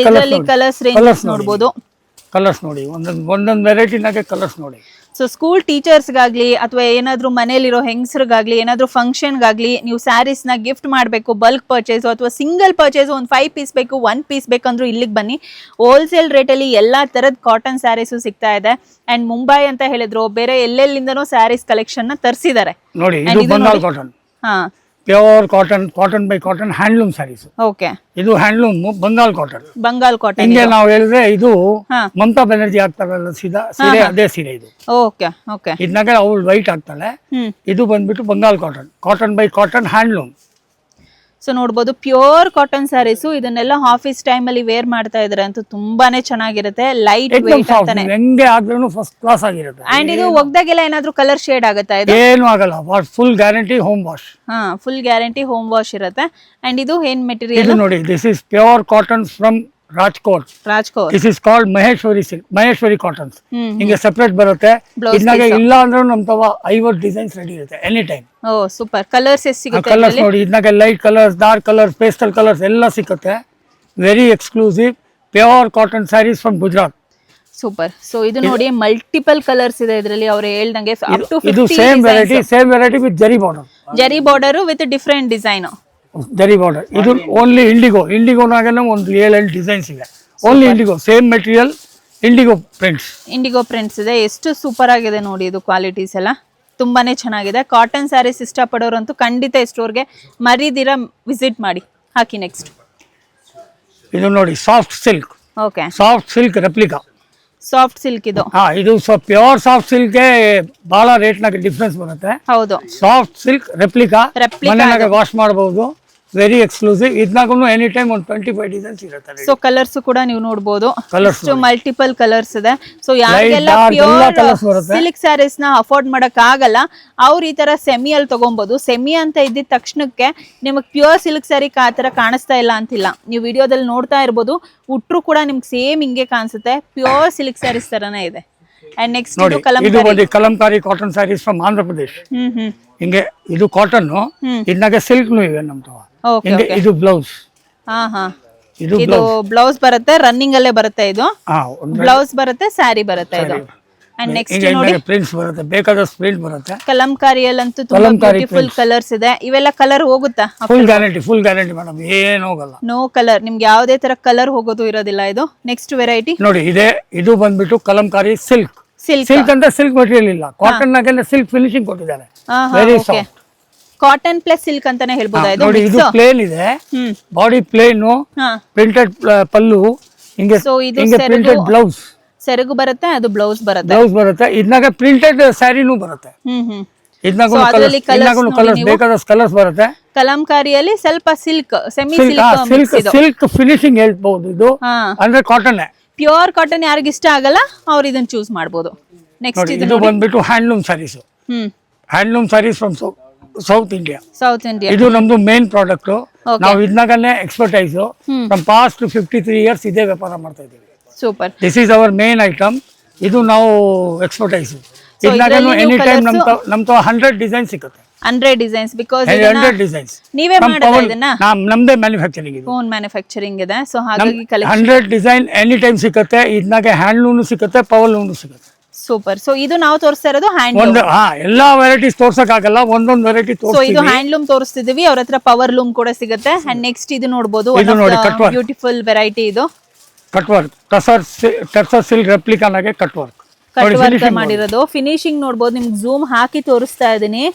Speaker 1: ಕಲರ್ಸ್ ರೇಂಜ್ ನೋಡಬಹುದು.
Speaker 2: ಕಲರ್ಸ್ ನೋಡಿ, ಒಂದೊಂದು ವೆರೈಟಿನಾಗೆ ಕಲರ್ಸ್ ನೋಡಿ.
Speaker 1: ಸೊ ಸ್ಕೂಲ್ ಟೀಚರ್ಸ್ಗಾಗ್ಲಿ ಅಥವಾ ಏನಾದ್ರು ಮನೇಲಿರೋ ಹೆಂಗಸ್ರಿಗಾಗ್ಲಿ ಏನಾದ್ರು ಫಂಕ್ಷನ್ಗಾಗ್ಲಿ ನೀವು ಸ್ಯಾರೀಸ್ ನ ಗಿಫ್ಟ್ ಮಾಡಬೇಕು, ಬಲ್ಕ್ ಪರ್ಚೇಸ್ ಅಥವಾ ಸಿಂಗಲ್ ಪರ್ಚೇಸ್, ಒಂದು 5 ಪೀಸ್ ಬೇಕು, 1 ಪೀಸ್ ಬೇಕಂದ್ರೂ ಇಲ್ಲಿಗೆ ಬನ್ನಿ. ಹೋಲ್ಸೇಲ್ ರೇಟಲ್ಲಿ ಎಲ್ಲಾ ತರದ ಕಾಟನ್ ಸ್ಯಾರೀಸು ಸಿಗ್ತಾ ಇದೆ. ಅಂಡ್ ಮುಂಬೈ ಅಂತ ಹೇಳಿದ್ರು, ಬೇರೆ ಎಲ್ಲೆಲ್ಲಿಂದನೂ ಸ್ಯಾರೀಸ್ ಕಲೆಕ್ಷನ್ ನ ತರಿಸಿದ್ದಾರೆ
Speaker 2: ನೋಡಿ. Pure cotton by cotton handloom saris.
Speaker 1: Okay,
Speaker 2: ಇದು ಹ್ಯಾಂಡ್ಲೂಮ್ ಬಂಗಾಲ್ ಕಾಟನ್. ಹಿಂಗೆ ನಾವು ಹೇಳಿದ್ರೆ ಇದು ಮಮತಾ ಬ್ಯಾನರ್ಜಿ ಆಗ್ತಾರಲ್ಲ ಸೀರೆ, ಅದೇ ಸೀರೆ ಇದು.
Speaker 1: ಓಕೆ ಓಕೆ,
Speaker 2: ಇದನ್ನಾಗ ಅವಳು ವೈಟ್ ಆಗ್ತಾಳೆ. ಇದು ಬಂದ್ಬಿಟ್ಟು Bengal cotton by cotton handloom.
Speaker 1: So ನೋಡ್ಬೋದು ಪ್ಯೂರ್ ಕಾಟನ್ ಸ್ಯಾರೀಸು. ಇದನ್ನೆಲ್ಲ ಆಫೀಸ್ ಟೈಮ್ ಅಲ್ಲಿ ವೇರ್ ಮಾಡ್ತಾ ಇದ್ರೆ ಅಂತೂ ತುಂಬಾನೇ ಚೆನ್ನಾಗಿರುತ್ತೆ. ಲೈಟ್ ವೇಟ್ ಅಂತಾನೆ,
Speaker 2: ಹೆಂಗೆ ಆದ್ರೂ ಫಸ್ಟ್ ಕ್ಲಾಸ್ ಆಗಿರುತ್ತೆ.
Speaker 1: ಅಂಡ್ ಇದು ಒಗ್ದಾಗೆಲ್ಲ ಏನಾದ್ರೂ ಕಲರ್ ಶೇಡ್ ಆಗುತ್ತಾ? ಇದು
Speaker 2: ಏನು ಆಗಲ್ಲ, full guarantee home wash.
Speaker 1: Full guarantee home wash ಇರುತ್ತೆ. ಅಂಡ್ ಇದು ಏನ್ ಮೆಟೀರಿಯಲ್?
Speaker 2: ಇದು ನೋಡಿ, this is pure cotton from Rajkot. This is called Maheshwari cottons. ಹಿಂಗೆ ಸೆಪರೇಟ್ ಬರುತ್ತೆ. ಇದನ್ನಾಗೆ ಇಲ್ಲ ಅಂದ್ರೂ ನಮ್ ತವ 50 ಡಿಸೈನ್ಸ್ ರೆಡಿ ಇರುತ್ತೆ any time.
Speaker 1: Oh super. Colours ಎಷ್ಟು ಸಿಗುತ್ತೆ?
Speaker 2: ಕಲರ್ಸ್ ನೋಡಿ, ಇದನ್ನಾಗೆ light colours, dark colours, pastel colours ಎಲ್ಲ ಸಿಗುತ್ತೆ. Very exclusive pure cotton saris from Gujarat.
Speaker 1: Super. So ಇದು ನೋಡಿ ಮಲ್ಟಿಪಲ್ ಕಲರ್ಸ್ ಇದೆ ಇದರಲ್ಲಿ. ಅವ್ರು ಹೇಳ್ದಂಗೆ ಅಪ್ ಟು 50
Speaker 2: ಇದು ಸೇಮ್ ವೆರೈಟಿ ವಿತ್ ಜರಿ ಬಾರ್ಡರ್
Speaker 1: ವಿತ್ ಡಿಫರೆಂಟ್ ಡಿಸೈನ್.
Speaker 2: ಜರಿ ಬಾರ್ಡರ್. ಇದು ಓನ್ಲಿ ಇಂಡಿಗೋನಾಗೇನೆ ಒಂದು 7 ಡಿಸೈನ್ಸ್ ಇದೆ. Only IndiGo, same material, IndiGo prints ಇದೆ. ಎಷ್ಟು ಸೂಪರ್ ಆಗಿದೆ ನೋಡಿ, ಇದು ಕ್ವಾಲಿಟೀಸ್ ಎಲ್ಲ ತುಂಬಾನೇ ಚೆನ್ನಾಗಿದೆ. ಕಾಟನ್ ಸ್ಯಾರೀಸ್ ಇಷ್ಟಪಡೋರಂತೂ ಖಂಡಿತ ಈ ಸ್ಟೋರ್ಗೆ ಮರಿದಿರ ವಿಸಿಟ್ ಮಾಡಿ. ಹಾಕಿ ನೆಕ್ಸ್ಟ್. ಇದು ನೋಡಿ, soft silk.
Speaker 1: Okay,
Speaker 2: soft silk replica.
Speaker 1: Soft silk ಇದು.
Speaker 2: ಇದು ಪ್ಯೂರ್ ಸಾಫ್ಟ್ ಸಿಲ್ಕ್ ಬಹಳ ರೇಟ್ ನಾಗ ಡಿಫ್ರೆನ್ಸ್ ಬರುತ್ತೆ.
Speaker 1: ಹೌದು,
Speaker 2: ಸಾಫ್ಟ್ ಸಿಲ್ಕ್ ರೆಪ್ಲಿಕಾ ಮನೆಯಾಗ ವಾಶ್ ಮಾಡಬಹುದು. Very exclusive. ಇದನ್ನಾಗೂ ಎನಿ ಟೈಮ್ ಒಂದು 25 ಡಿಸೈನ್ಸ್ ಇರುತ್ತೆ.
Speaker 1: ಸೊ ಕಲರ್ಸ್ ಕೂಡ ನೀವು ನೋಡಬಹುದು, ಮಲ್ಟಿಪಲ್ ಕಲರ್ಸ್ ಇದೆ. ಸೊ ಯಾರಿಗೆಲ್ಲ ಪ್ಯೂರ್ ಸಿಲ್ಕ್ ಸ್ಯಾರೀಸ್ ನ ಅಫೋರ್ಡ್ ಮಾಡಕ್ ಆಗಲ್ಲ ಅವ್ರು ಈ ತರ ಸೆಮಿ ಅಲ್ಲಿ ತಗೊಬಹುದು. ಸೆಮಿ ಅಂತ ಇದ್ದಿದ ತಕ್ಷಣಕ್ಕೆ ನಿಮಗೆ ಪ್ಯೂರ್ ಸಿಲ್ಕ್ ಸ್ಯಾರಿ ಆ ತರ ಕಾಣಿಸ್ತಾ ಇಲ್ಲ ಅಂತಿಲ್ಲ. ನೀವು ವಿಡಿಯೋದಲ್ಲಿ ನೋಡ್ತಾ ಇರ್ಬೋದು, ಉಟ್ರು ಕೂಡ ನಿಮ್ಗೆ ಸೇಮ್ ಹಿಂಗೆ ಕಾಣಿಸುತ್ತೆ. ಪ್ಯೂರ್ ಸಿಲ್ಕ್ ಸ್ಯಾರೀಸ್ ತರನೇ ಇದೆ. ಅಂಡ್ ನೆಕ್ಸ್ಟ್
Speaker 2: ಇದು ಕಲಂಕಾರಿ ಕಾಟನ್ ಸ್ಯಾರೀಸ್ ಫ್ರಮ್ ಆಂಧ್ರ ಪ್ರದೇಶ್. ಹಿಂಗೆ ಇದು ಕಾಟನ್, ಇದನ್ನಾಗೆ ಸಿಲ್ಕ್ ಇವೆ ನಮ್ದು. ಇದು ಬ್ಲೌಸ್.
Speaker 1: ಇದು ಬ್ಲೌಸ್ ಬರುತ್ತೆ, ರನ್ನಿಂಗ್ ಅಲ್ಲೇ ಬರುತ್ತೆ. ಇದು ಬ್ಲೌಸ್ ಬರುತ್ತೆ, ಸ್ಯಾರಿ ಬರುತ್ತೆ. ಇದು ಅಂಡ್ ನೆಕ್ಸ್ಟ್ ನೋಡಿ
Speaker 2: ಪ್ರಿಂಟ್ಸ್ ಬರುತ್ತೆ, ಬೇಕಾದಷ್ಟು ಪ್ರಿಂಟ್ ಬರುತ್ತೆ.
Speaker 1: ಕಲಂಕಾರಿಯಲ್ಲಂತೂ ತುಂಬಾ ಬ್ಯೂಟಿಫುಲ್ ಕಲರ್ಸ್ ಇದೆ. ಇವೆಲ್ಲ ಕಲರ್ ಹೋಗುತ್ತಾ?
Speaker 2: ಫುಲ್ ಗ್ಯಾರಂಟಿ ಮೇಡಮ್, ಏನ್ ಹೋಗಲ್ಲ.
Speaker 1: ನೋ ಕಲರ್, ನಿಮ್ಗೆ ಯಾವುದೇ ತರ ಕಲರ್ ಹೋಗೋದು ಇರೋದಿಲ್ಲ ಇದು. ನೆಕ್ಸ್ಟ್ ವೆರೈಟಿ
Speaker 2: ನೋಡಿ ಇದು ಬಂದ್ಬಿಟ್ಟು ಕಲಂಕಾರಿ ಸಿಲ್ಕ್.
Speaker 1: ಸಿಲ್ಕ್
Speaker 2: ಅಂತ ಸಿಲ್ಕ್ ಮೆಟೀರಿಯಲ್ ಇಲ್ಲ, ಕಾಟನ್ ನಾಗೆಲ್ಲ ಸಿಲ್ಕ್ ಫಿನಿಶಿಂಗ್ ಕೊಟ್ಟಿದ್ದಾರೆ. Very soft
Speaker 1: cotton plus silk ಅಂತಾನೆ ಹೇಳ್ಬೋದಾ ಇದು?
Speaker 2: ನೋಡಿ ಇದು ಪ್ಲೇನ್ ಇದೆ, ಬಾಡಿ ಪ್ಲೇನ್, ಪ್ರಿಂಟೆಡ್ ಪಲ್ಲು, ಹಿಂಗೆ ಪ್ರಿಂಟೆಡ್ ಬ್ಲೌಸ್,
Speaker 1: ಸೆರಗು ಬರುತ್ತೆ, ಅದು ಬ್ಲೌಸ್ ಬರುತ್ತೆ.
Speaker 2: ಇದ್ನಾಗ ಪ್ರಿಂಟೆಡ್ ಸ್ಯಾರಿನೂ ಬರುತ್ತೆ. ಇದ್ನಾಗೂ ಕಲರ್ಸ್ ಬೇಕಾದಷ್ಟು ಕಲರ್ಸ್ ಬರುತ್ತೆ.
Speaker 1: ಕಲಂಕಾರಿಯಲ್ಲಿ ಸ್ವಲ್ಪ ಸಿಲ್ಕ್, ಸೆಮಿ
Speaker 2: ಸಿಲ್ಕ್ ಫಿನಿಶಿಂಗ್ ಹೇಳ್ಬಹುದು. ಇದು ಅಂದ್ರೆ ಕಾಟನ್,
Speaker 1: ಪ್ಯೂರ್ ಕಾಟನ್. ಯಾರಿಗ ಇಷ್ಟ ಆಗಲ್ಲ ಅವ್ರು ಇದನ್ನ ಚೂಸ್ ಮಾಡಬಹುದು. ನೆಕ್ಸ್ಟ್
Speaker 2: ಇದು ಬಂದ್ಬಿಟ್ಟು handloom saris. Handloom saris from South India. ಇದು ನಮ್ದು ಮೇನ್ ಪ್ರಾಡಕ್ಟ್. ನಾವು ಇದನ್ನಾಗನೇ ಎಕ್ಸ್ಪರ್ಟೈಸ್ ಫ್ರಮ್ ಪಾಸ್ಟ್ 53 ಇಯರ್ಸ್ ಇದೇ ವ್ಯಾಪಾರ ಮಾಡ್ತಾ ಇದ್ದೀವಿ.
Speaker 1: Super.
Speaker 2: This is our main item. ಇದು ನಾವು ಎಕ್ಸ್ಪರ್ಟೈಸ್. ಇದನ್ನಾಗನು ಎನಿ ಟೈಮ್ ನಮ್ದು 100 ಡಿಸೈನ್ ಸಿಗುತ್ತೆ.
Speaker 1: 100 ಡಿಸೈನ್ಸ್ ಬಿಕಾಸ್
Speaker 2: 100 ಡಿಸೈನ್ಸ್
Speaker 1: ನೀವೇ ಮಾಡೋದಾ ಇದನ್ನ?
Speaker 2: ನಮ್ದೇ ಮ್ಯಾನುಫ್ಯಾಕ್ಚರಿಂಗ್ ಇದೆ,
Speaker 1: ಓನ್ ಮ್ಯಾನುಫ್ಯಾಕ್ಚರಿಂಗ್ ಇದೆ. ಸೊ ಹಾಗಾಗಿ ಕಲೆಕ್ಷನ್
Speaker 2: 100 ಡಿಸೈನ್ ಎನಿ ಟೈಮ್ ಸಿಗುತ್ತೆ. ಇದನ್ನಾಗೆ ಹ್ಯಾಂಡ್ ಲೂಮ್ ಸಿಗುತ್ತೆ, ಪವರ್ ಲೂಮ್ ಸಿಗುತ್ತೆ.
Speaker 1: ಸೂಪರ್. ಸೊ ಇದು ನಾವು ತೋರಿಸ್ತಾ ಇರೋದು ಹ್ಯಾಂಡ್ ಲೂಮ್.
Speaker 2: ಎಲ್ಲಾ ವೆರೈಟೀಸ್ ತೋರ್ಸಕ್ ಆಗಲ್ಲ, ಒಂದೊಂದು ವೆರೈಟಿ
Speaker 1: ಸೊ ಇದು ಹ್ಯಾಂಡ್ ಲೂಮ್ ತೋರಿಸ್ತಿದೀವಿ. ಅವ್ರ ಹತ್ರ ಪವರ್ ಲೂಮ್ ಕೂಡ ಸಿಗುತ್ತೆ. ಅಂಡ್ ನೆಕ್ಸ್ಟ್ ಇದು ನೋಡಬಹುದು, ಬ್ಯೂಟಿಫುಲ್ ವೆರೈಟಿ. ಇದು
Speaker 2: ಕಟ್ ವರ್ಕ್, ಟಸರ್ ಸಿಲ್ಕ್ ರೆಪ್ಲಿಕಾನಾಗೆ ಕಟ್ ವರ್ಕ್
Speaker 1: ಮಾಡಿರೋದು. ಫಿನಿಶಿಂಗ್ ನೋಡಬಹುದು, ನಿಮ್ಗೆ ಝೂಮ್ ಹಾಕಿ ತೋರಿಸ್ತಾ ಇದೀನಿ.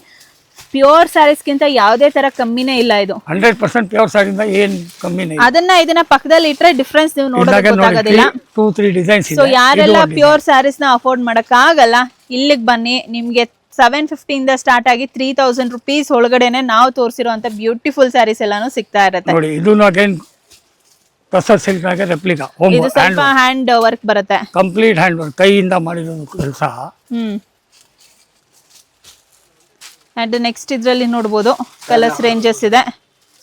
Speaker 1: ಪ್ಯೂರ್ ಸ್ಯಾರೀಸ್ ಗಿಂತ ಯಾವುದೇ ತರ ಕಮ್ಮಿನೇ ಇಲ್ಲ. ಇದು
Speaker 2: 100% ಪ್ಯೂರ್ ಸ್ಯಾರಿಯಿಂದ ಏನ್ ಕಮ್ಮಿನೇ.
Speaker 1: ಇದನ್ನ ಪಕ್ಕದಲ್ಲಿ ಇಟ್ರೆ ಡಿಫ್ರೆನ್ಸ್ ನೀವು ನೋಡೋದಕ್ಕೆ ಗೊತ್ತಾಗೋದಿಲ್ಲ.
Speaker 2: 2-3 ಡಿಸೈನ್ಸ್ ಇದೆ.
Speaker 1: ಸೊ ಯಾರೆಲ್ಲ ಪ್ಯೂರ್ ಸ್ಯಾರೀಸ್ ನ ಅಫೋರ್ಡ್ ಮಾಡಕ್ ಆಗಲ್ಲ, ಇಲ್ಲಿಗೆ ಬನ್ನಿ. ನಿಮ್ಗೆ 750 ಇಂದ ಸ್ಟಾರ್ಟ್ ಆಗಿ 3000 ರುಪೀಸ್ ಒಳಗಡೆನೆ ನಾವು ತೋರಿಸಿರುವಂತ ಬ್ಯೂಟಿಫುಲ್ ಸ್ಯಾರೀಸ್ ಎಲ್ಲಾನು ಸಿಗ್ತಾ ಇರುತ್ತೆ.
Speaker 2: ನೋಡಿ ಇದು ಅಗೇನ್ ಟಸರ್ ಸಿಲ್ಕ್ ನಾಗೆ ರೆಪ್ಲಿಕಾ.
Speaker 1: ಇದು ಸ್ವಲ್ಪ ಹ್ಯಾಂಡ್ ವರ್ಕ್ ಬರುತ್ತೆ,
Speaker 2: ಕಂಪ್ಲೀಟ್ ಹ್ಯಾಂಡ್ ವರ್ಕ್, ಕೈಯಿಂದ ಮಾಡಿರೋ ಕೆಲಸ.
Speaker 1: ಅಂಡ್ ನೆಕ್ಸ್ಟ್ ಇದ್ರಲ್ಲಿ ನೋಡಬಹುದು ಕಲರ್ಸ್ ರೇಂಜಸ್ ಇದೆ.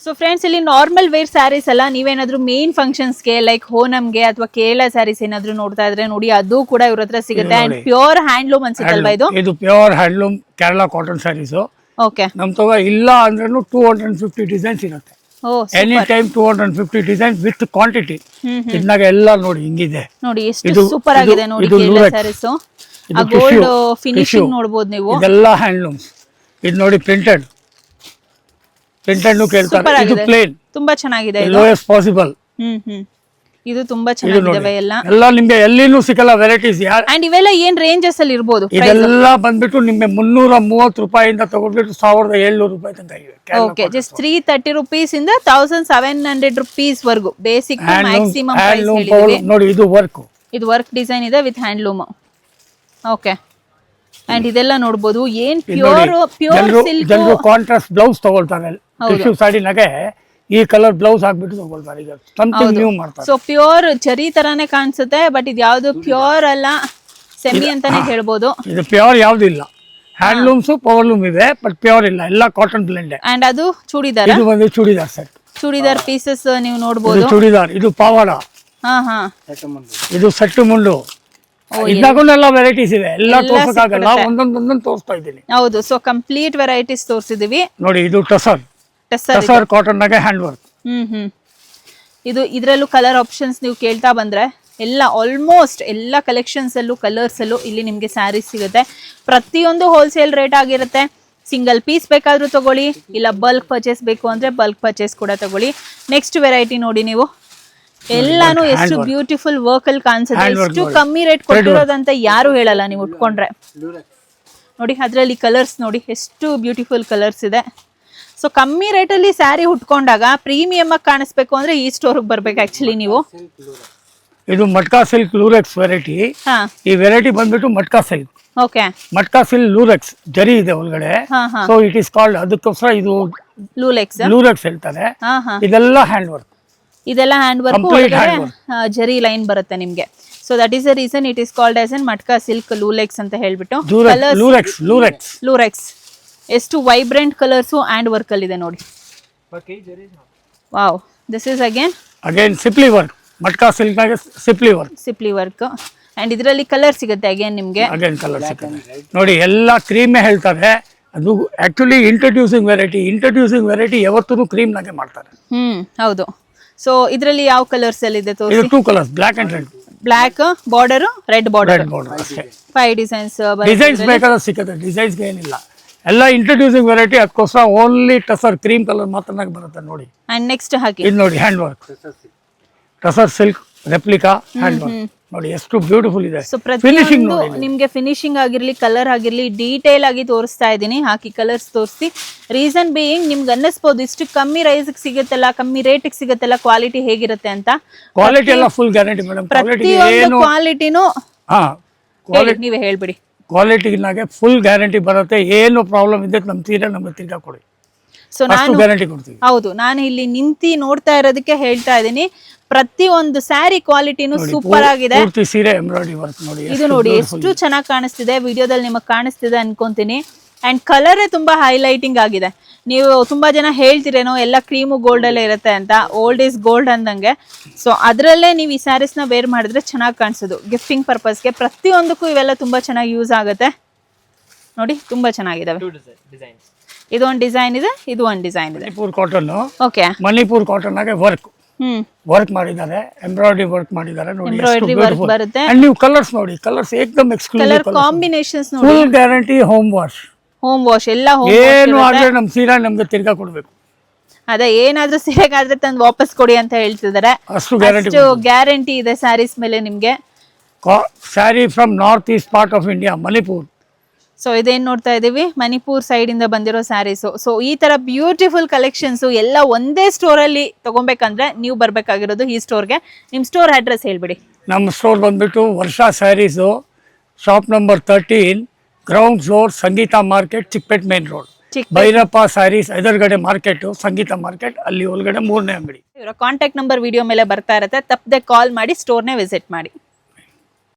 Speaker 1: ಸೊ ಫ್ರೆಂಡ್ಸ್, ಇಲ್ಲಿ ನಾರ್ಮಲ್ ವೇರ್ ಸ್ಯಾರೀಸ್ ಅಲ್ಲ, ನೀವೇನಾದ್ರೂ ಮೇನ್ ಫಂಕ್ಷನ್ಸ್ಗೆ ಲೈಕ್ ಹೋನಮ್ಗೆ ಅಥವಾ ಕೇರಳ ಸ್ಯಾರೀಸ್ ಏನಾದ್ರು ನೋಡ್ತಾ ಇದ್ರೆ ನೋಡಿ, ಅದು ಕೂಡ ಇವ್ರ ಹತ್ರ ಸಿಗುತ್ತೆ. ಅಂಡ್ ಪ್ಯೂರ್ ಹ್ಯಾಂಡ್ಲೂಮ್ ಅನ್ಸುತ್ತಲ್ವಾ ಇದು?
Speaker 2: ಇದು pure handloom Kerala cotton saris.
Speaker 1: Okay.
Speaker 2: ನಮ್ ತಗೋ ಇಲ್ಲ ಅಂದ್ರೂ 250 ಡಿಸೈನ್ಸ್ ಇರುತ್ತೆ. Any time 250 designs with quantity. ಇದನ್ನಾಗ ಎಲ್ಲ ನೋಡಿ ಹಿಂಗಿದೆ,
Speaker 1: ನೋಡಿ ಎಷ್ಟು ಸೂಪರ್ ಆಗಿದೆ ನೋಡಿ ಕೇರಳ ಸ್ಯಾರೀಸ್. ಆ ಗೋಲ್ಡ್ ಫಿನಿಶಿಂಗ್ ನೋಡಬಹುದು ನೀವು.
Speaker 2: ಇದೆಲ್ಲ ಹ್ಯಾಂಡ್ಲೂಮ್ಸ್. ಇದು ನೋಡಿ ಪ್ರಿಂಟೆಡ್ ಕೇಳ್ತಾರೆ. ಇದು ಪ್ಲೇನ್
Speaker 1: ತುಂಬಾ ಚೆನ್ನಾಗಿದೆ.
Speaker 2: Lowest possible.
Speaker 1: ಇದು ತುಂಬಾ ಚೆನ್ನಾಗಿದೆ.
Speaker 2: ಎಲ್ಲ ನಿಮ್ಗೆ ಎಲ್ಲಿನೂ ಸಿಗಲ್ಲ ವೆರೈಟೀಸ್.
Speaker 1: ಅಂಡ್ ಇವೆಲ್ಲ ಏನ್ ರೇಂಜಸ್ ಅಲ್ಲಿ ಇರಬಹುದು?
Speaker 2: ಇದೆಲ್ಲ ಬಂದ್ಬಿಟ್ಟು ನಿಮ್ಗೆ 330 ರೂಪಾಯಿಂದ ತಗೊಂಡ್ಬಿಟ್ಟು 1700 ರೂಪಾಯಿ ತನಕ ಇವೆ.
Speaker 1: ಓಕೆ, ಜಸ್ಟ್ 330 ರುಪೀಸ್ ಇಂದ 1700 ರುಪೀಸ್ ವರ್ಗು ಬೇಸಿಕ್ ಮ್ಯಾಕ್ಸಿಮಮ್ ಪ್ರೈಸ್.
Speaker 2: ನೋಡಿ ಇದು
Speaker 1: ವರ್ಕ್ ಡಿಸೈನ್ ಇದೆ ವಿತ್ ಹ್ಯಾಂಡ್ಲೂಮ್. ಓಕೆ. ಅಂಡ್ ಇದೆಲ್ಲ ನೋಡಬಹುದು, ಏನ್ ಪ್ಯೂರ್ ಸಿಲ್ಕ್.
Speaker 2: ಜನರು ಕಾಂಟ್ರಾಸ್ಟ್ ಬ್ಲೌಸ್ ತಗೊಳ್ತಾರೆ ಟಿಶ್ಯೂ ಸಾಡಿನಾಗೆ, ಈ ಕಲರ್ ಬ್ಲೌಸ್ ಹಾಕ್ಬಿಟ್ಟು ತಗೊಳ್ತಾರೆ. ಈಗ ಸಮಥಿಂಗ್ ನ್ಯೂ ಮಾಡ್ತಾರೆ.
Speaker 1: ಸೊ ಪ್ಯೂರ್ ಚರಿ ತರಾನೇ ಕಾಣಿಸುತ್ತೆ, ಬಟ್ ಇದು ಯಾವ್ದು ಪ್ಯೂರ್ ಅಲ್ಲ, ಸೆಮಿ ಅಂತಾನೆ ಹೇಳ್ಬೋದು.
Speaker 2: ಇದು ಪ್ಯೂರ್ ಯಾವ್ದು ಇಲ್ಲ. ಹ್ಯಾಂಡ್ಲೂಮ್ಸ್ ಪವರ್ ಲೂಮ್ ಇದೆ, ಬಟ್ ಪ್ಯೂರ್ ಇಲ್ಲ, ಎಲ್ಲ ಕಾಟನ್ ಬ್ಲೆಂಡ್.
Speaker 1: ಅಂಡ್ ಅದು ಚೂಡಿದಾರ್.
Speaker 2: ಇದು ಒಂದು ಚೂಡಿದಾರ್ ಸೆಟ್,
Speaker 1: ಚೂಡಿದಾರ್ ಪೀಸಸ್ ನೀವು ನೋಡಬಹುದು.
Speaker 2: ಚೂಡಿದಾರ್, ಇದು ಪಾವಾಡ, ಇದು ಸೆಟ್ಟು ಮುಂಡು. ಇದಾಗೂನೆಲ್ಲ ವೆರೈಟೀಸ್ ಇದೆ. ಎಲ್ಲ ತೋರ್ಸಕ್ಕಾಗಲ್ಲ, ಒಂದೊಂದೊಂದೊಂದು ತೋರಿಸ್ತಾ ಇದ್ದೀನಿ.
Speaker 1: ಹೌದು. ಸೊ ಕಂಪ್ಲೀಟ್ ವೆರೈಟೀಸ್ ತೋರಿಸಿದೀವಿ.
Speaker 2: ನೋಡಿ ಇದು ಟಸರ್ ಕಾಟನ್ ನಾಗೆ ಹ್ಯಾಂಡ್ ವರ್ಕ್.
Speaker 1: ಇದ್ರಲ್ಲೂ ಕಲರ್ ಆಪ್ಷನ್ಸ್ ನೀವು ಕೇಳ್ತಾ ಬಂದ್ರೆ ಎಲ್ಲ ಆಲ್ಮೋಸ್ಟ್ ಎಲ್ಲ ಕಲೆಕ್ಷನ್ಸ್ ಅಲ್ಲೂ ಕಲರ್ಸ್ ಅಲ್ಲೂ ಇಲ್ಲಿ ನಿಮ್ಗೆ ಸ್ಯಾರೀಸ್ ಸಿಗುತ್ತೆ. ಪ್ರತಿಯೊಂದು ಹೋಲ್ಸೇಲ್ ರೇಟ್ ಆಗಿರುತ್ತೆ. ಸಿಂಗಲ್ ಪೀಸ್ ಬೇಕಾದ್ರೂ ತಗೊಳ್ಳಿ, ಇಲ್ಲ ಬಲ್ಕ್ ಪರ್ಚೇಸ್ ಬೇಕು ಅಂದ್ರೆ ಬಲ್ಕ್ ಪರ್ಚೇಸ್ ಕೂಡ ತಗೊಳ್ಳಿ. ನೆಕ್ಸ್ಟ್ ವೆರೈಟಿ ನೋಡಿ ನೀವು, ಎಲ್ಲಾನು ಎಷ್ಟು ಬ್ಯೂಟಿಫುಲ್ ವರ್ಕ್ ಅಲ್ಲಿ ಕಾಣಿಸುತ್ತೆ. ಎಷ್ಟು ಕಮ್ಮಿ ರೇಟ್ ಕೊಟ್ಟಿರೋದಂತ ಯಾರು ಹೇಳಲ್ಲ ನೀವು ಉಟ್ಕೊಂಡ್ರೆ. ನೋಡಿ ಅದ್ರಲ್ಲಿ ಕಲರ್ಸ್ ನೋಡಿ ಎಷ್ಟು ಬ್ಯೂಟಿಫುಲ್ ಕಲರ್ಸ್ ಇದೆ. ಸೊ ಕಮ್ಮಿ ರೇಟ್ ಅಲ್ಲಿ ಸ್ಯಾರಿ ಉಟ್ಕೊಂಡಾಗ ಪ್ರೀಮಿಯಂ ಆಗಿ ಕಾಣಿಸ್ಬೇಕು ಅಂದ್ರೆ ಈ ಸ್ಟೋರ್ಗೆ ಬರ್ಬೇಕು ಆಕ್ಚುಲಿ ನೀವು.
Speaker 2: ಇದು ಮಟ್ಕಾ ಸಿಲ್ಕ್ ಲೂರೆಕ್ಸ್ ವೆರೈಟಿ. ಈ ವೆರೈಟಿ ಬಂದ್ಬಿಟ್ಟು ಮಟ್ಕಾ ಸಿಲ್ಕ್.
Speaker 1: ಓಕೆ.
Speaker 2: ಮಟ್ಕಾ ಸಿಲ್ಕ್ ಲೂರೆಕ್ಸ್ ಜರಿ ಇದೆ ಒಳಗಡೆ. ಸೊ ಇಟ್ ಇಸ್ ಕಾಲ್ಡ್, ಅದಕ್ಕೋಸ್ಕರ ಇದು ಲೂರೆಕ್ಸ್ ಹೇಳ್ತಾರೆ. ಇದೆಲ್ಲ ಹ್ಯಾಂಡ್ ವರ್ಕ್.
Speaker 1: ಇದೆಲ್ಲ ಹ್ಯಾಂಡ್ ವರ್ಕ್, ಜರಿ ಲೈನ್ ಬರುತ್ತೆ ನಿಮ್ಗೆ. So that is the reason it is called as an matka silk lurex ಅಂತ ಹೇಳ್ಬಿಟ್ಟು. ಲೂರೆಕ್ಸ್ ಎಷ್ಟು ವೈಬ್ರೆಂಟ್ ಕಲರ್ಸ್ ಅಂಡ್ ವರ್ಕ್ ಅಲ್ಲಿ ಇದೆ ನೋಡಿ. Wow, this is again
Speaker 2: simply work. Matka silk ನಾಗೆ
Speaker 1: ಸಿಂಪ್ಲಿ ವರ್ಕ್. ಅಂಡ್ ಇದರಲ್ಲಿ ಕಲರ್ ಸಿಗುತ್ತೆ ಅಗೇನ್ ನಿಮ್ಗೆ.
Speaker 2: ಕಲರ್ ಸಿಗುತ್ತೆ ನೋಡಿ. ಎಲ್ಲ ಕ್ರೀಮೇ ಹೇಳ್ತಾರೆ, ಅದು ಆಕ್ಚುಲಿ ಇಂಟ್ರೊಡ್ಯೂಸಿಂಗ್ ವೆರೈಟಿ ಯಾವತ್ತೂ ಕ್ರೀಮ್ ನಾಗೆ ಮಾಡ್ತಾರೆ.
Speaker 1: ಹೌದು. ಸೊ ಇದರಲ್ಲಿ ಯಾವ ಕಲರ್ಸ್ ಅಲ್ಲಿ ಇದೆ ತೋರಿಸಿ.
Speaker 2: 2 colours, black and red.
Speaker 1: Black border, red border,
Speaker 2: red border ಅಷ್ಟೇ.
Speaker 1: 5 ಡಿಸೈನ್ಸ್
Speaker 2: ಡಿಸೈನ್ಸ್ ಬೇಕಾದ್ರೆ ಸಿಗುತ್ತೆ, ಡಿಸೈನ್ಸ್ಗೆ ಏನಿಲ್ಲ, ಎಲ್ಲ ಇಂಟ್ರೊಡ್ಯೂಸಿಂಗ್ ವೆರೈಟಿ. ಅದಕ್ಕೋಸ್ಕರ ಓನ್ಲಿ ಟಸರ್ ಕ್ರೀಮ್ ಕಲರ್ ಮಾತ್ರ ಬರುತ್ತೆ ನೋಡಿ.
Speaker 1: ಅಂಡ್ ನೆಕ್ಸ್ಟ್ ಹಾಕಿ
Speaker 2: ಇದು ನೋಡಿ hand work, tussar silk replica hand work ನೋಡಿ ಎಷ್ಟು ಬ್ಯೂಟಿಫುಲ್ ಇದೆ.
Speaker 1: ಸೊ
Speaker 2: ಫಿನಿಶಿಂಗ್
Speaker 1: ಪ್ರತಿಯೊಂದು
Speaker 2: ನೋಡಿ,
Speaker 1: ನಿಮ್ಗೆ ಫಿನಿಶಿಂಗ್ ಆಗಿರ್ಲಿ, ಕಲರ್ ಆಗಿರ್ಲಿ, ಡೀಟೇಲ್ ಆಗಿ ತೋರಿಸ್ತಾ ಇದ್ದೀನಿ. ಹಾಕಿ ಕಲರ್ಸ್ ತೋರಿಸಿ. ರೀಸನ್ ಬೀಯಿಂಗ್ ನಿಮ್ಗೆ ಅನ್ನಿಸ್ಬೋದು ಇಷ್ಟು ಕಮ್ಮಿ ರೈಸ್ಗೆ ಸಿಗುತ್ತಲ್ಲ, ಕಮ್ಮಿ ರೇಟಿಗೆ ಸಿಗುತ್ತಲ್ಲ, ಕ್ವಾಲಿಟಿ ಹೇಗಿರುತ್ತೆ ಅಂತ.
Speaker 2: ಕ್ವಾಲಿಟಿ ಎಲ್ಲ ಫುಲ್ ಗ್ಯಾರಂಟಿ ಮೇಡಮ್.
Speaker 1: ಪ್ರತಿಯೊಂದು ಕ್ವಾಲಿಟಿನೂ
Speaker 2: ಹಾ
Speaker 1: ನೀವೇ ಹೇಳ್ಬಿಡಿ.
Speaker 2: ಕ್ವಾಲಿಟಿನಾಗೆ ಫುಲ್ ಗ್ಯಾರಂಟಿ ಬರುತ್ತೆ. ಏನು ಪ್ರಾಬ್ಲಮ್ ಇದೆ ನಮ್ಮ ತೀರಾ ನಮ್ಗೆ ತಿರ್ಗಾ ಕೊಡಿ,
Speaker 1: ಸೊ
Speaker 2: ಅಷ್ಟು ಗ್ಯಾರಂಟಿ ಕೊಡ್ತೀವಿ.
Speaker 1: ಹೌದು, ನಾನು ಇಲ್ಲಿ ನಿಂತಿ ನೋಡ್ತಾ ಇರೋದಕ್ಕೆ ಹೇಳ್ತಾ ಇದ್ದೀನಿ. ಪ್ರತಿ ಒಂದು ಸ್ಯಾರಿ ಕ್ವಾಲಿಟಿನೂ ಸೂಪರ್ ಆಗಿದೆ.
Speaker 2: ಪೂರ್ತಿ ಸೀರೆ ಎಂಬ್ರಾಯ್ಡರಿ ವರ್ಕ್ ನೋಡಿ.
Speaker 1: ಇದು ನೋಡಿ ಎಷ್ಟು ಚೆನ್ನಾಗಿ ಕಾಣಿಸ್ತಿದೆ, ವಿಡಿಯೋದಲ್ಲಿ ನಿಮಗೆ ಕಾಣಿಸ್ತಿದೆ ಅನ್ಕೊಂತೀನಿ. ಅಂಡ್ ಕಲರೇ ತುಂಬಾ ಹೈಲೈಟಿಂಗ್ ಆಗಿದೆ. ನೀವು ತುಂಬಾ ಜನ ಹೇಳ್ತಿರೇನೋ ಎಲ್ಲ ಕ್ರೀಮು ಗೋಲ್ಡ್ ಅಲ್ಲೇ ಇರುತ್ತೆ ಅಂತ, ಓಲ್ಡ್ ಈಸ್ ಗೋಲ್ಡ್ ಅಂದಂಗೆ. ಸೊ ಅದರಲ್ಲೇ ನೀವು ಈ ಸ್ಯಾರೀಸ್ ನ ವೇರ್ ಮಾಡಿದ್ರೆ ಚೆನ್ನಾಗಿ ಕಾಣಿಸೋದು. ಗಿಫ್ಟಿಂಗ್ ಪರ್ಪಸ್ಗೆ ಪ್ರತಿಯೊಂದಕ್ಕೂ ಇವೆಲ್ಲ ತುಂಬಾ ಚೆನ್ನಾಗಿ ಯೂಸ್ ಆಗುತ್ತೆ. ನೋಡಿ ತುಂಬಾ ಚೆನ್ನಾಗಿದಾವೆ. ಇದು ಒಂದು ಡಿಸೈನ್ ಇದೆ, ಇದು ಒಂದು ಡಿಸೈನ್ ಇದೆ.
Speaker 2: Manipur cotton,
Speaker 1: okay,
Speaker 2: Manipur cotton ಆಗಿ ವರ್ಕ್ ಮಾಡಿದ್ದಾರೆ, ಎಂಬ್ರಾಯ್ಡರಿ ವರ್ಕ್ ಮಾಡಿದ್ದಾರೆ ನೋಡಿ.
Speaker 1: ಎಂಬ್ರಾಯ್ಡರಿ ವರ್ಕ್ ಬರುತ್ತೆ.
Speaker 2: ಅಂಡ್ ನೀವು ಕಲರ್ಸ್ ನೋಡಿ, ಕಲರ್ಸ್ ಏಕದಮ್ ಎಕ್ಸ್ಕ್ಲೂಸಿವ್
Speaker 1: ಕಲರ್ ಕಾಂಬಿನೇಷನ್ಸ್ ನೋಡಿ.
Speaker 2: ಫುಲ್ ಗ್ಯಾರಂಟಿ, ಹೋಮ್ ವಾಶ್
Speaker 1: ಎಲ್ಲ
Speaker 2: ಏನು ಆದ್ರೆ ನಮ್ ಸೀರೆ ನಮ್ಗೆ ತಿರ್ಗಾ ಕೊಡ್ಬೇಕು.
Speaker 1: ಅದೇ ಏನಾದ್ರೂ ಸೀರೆಗಾದ್ರೆ ತಂದು ವಾಪಸ್ ಕೊಡಿ ಅಂತ ಹೇಳ್ತಿದ್ದಾರೆ.
Speaker 2: ಅಷ್ಟು ಗ್ಯಾರಂಟಿ,
Speaker 1: ಗ್ಯಾರಂಟಿ ಇದೆ ಸ್ಯಾರೀಸ್ ಮೇಲೆ ನಿಮ್ಗೆ.
Speaker 2: Sari from north East part of India, Manipur.
Speaker 1: So ಇದೇನ್ ನೋಡ್ತಾ ಇದೀವಿ, ಮಣಿಪುರ್ ಸೈಡ್ ಇಂದ ಬಂದಿರೋ ಸ್ಯಾರೀಸು. ಸೊ ಈ ತರ ಬ್ಯೂಟಿಫುಲ್ ಕಲೆಕ್ಷನ್ಸ್ ಎಲ್ಲ ಒಂದೇ ಸ್ಟೋರ್ ಅಲ್ಲಿ ತಗೊಬೇಕಂದ್ರೆ ನೀವು ಬರ್ಬೇಕಾಗಿರೋದು ಈ ಸ್ಟೋರ್ಗೆ. ನಿಮ್ ಸ್ಟೋರ್ ಅಡ್ರೆಸ್ ಹೇಳ್ಬಿಡಿ.
Speaker 2: ನಮ್ಮ ಸ್ಟೋರ್ ಬಂದ್ಬಿಟ್ಟು Varsha saris, shop number 13, ground floor, Sangeetha market, Chickpet main road. Bhairappa saris ಎದುರುಗಡೆ ಮಾರ್ಕೆಟ್, ಸಂಗೀತ ಮಾರ್ಕೆಟ್, ಅಲ್ಲಿ ಒಳಗಡೆ 3ನೇ ಅಂಗಡಿ.
Speaker 1: ಇವರ ಕಾಂಟ್ಯಾಕ್ಟ್ ನಂಬರ್ ವಿಡಿಯೋ ಮೇಲೆ ಬರ್ತಾ ಇರುತ್ತೆ, ತಪ್ಪದೆ ಕಾಲ್ ಮಾಡಿ ಸ್ಟೋರ್ನೇ ವಿಸಿಟ್ ಮಾಡಿ.